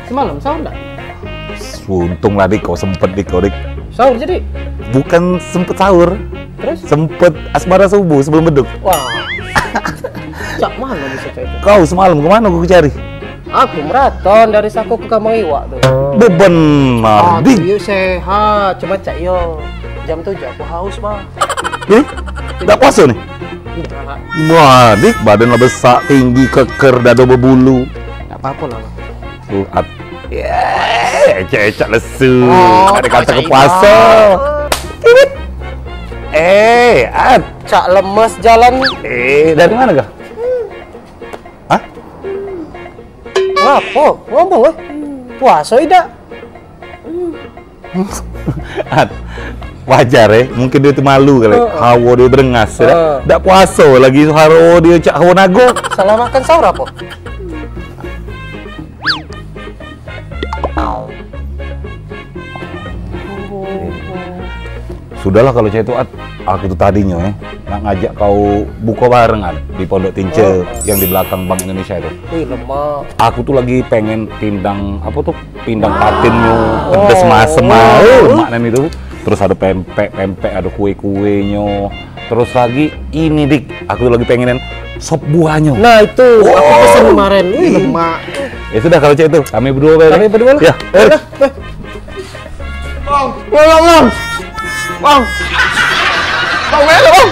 Semalam sahur enggak? Untung lah dik, kau sempet dik, kau dik. Sahur jadi? Bukan sempet sahur, Terus? sempet asmara subuh sebelum beduk. Wah. Cak mana bisa kayak itu? Kau semalam kemana aku cari? Aku maraton dari Sako ke Kampung Iwak tuh. Bebenar dik. Yuk sehat, cuma cak yo. Jam 7 aku haus, Bang. Nggak puasa nih? Enggak. Wah dik, badan lah besar, tinggi, keker, dado berbulu. Enggak apa-apa lah, Bang. At. Ecek-ecek lesu. Oh, Ada kata puasa ke puasa. At. Cak lemes jalan. Dari mana kah? Hah? Apa? Ngomong puasa tidak? At. Wajar ya, mungkin dia tuh malu kali. Hawa dia berengas ya. Nggak puasa lagi haro dia cak hawa nago. Salah makan sahur apa? Sudahlah kalau cewek itu At, aku tuh tadinya nak ngajak kau buka bareng At, di Pondok Tince yang di belakang Bank Indonesia itu. Wih, lemak. Aku tuh lagi pengen pindang apa tuh? Pindang patinnya, pedes masem maknan itu. Terus ada pempek, ada kue-kuenya. Terus lagi ini dik, aku tuh lagi pengenin sop buahnya. Nah itu, aku pesen kemarin. Wih, lemak. Ya sudah kalau cewek itu, kami berdua Kami berdua lah. Ya, Bang, Bang. Bang, Bang, Bang,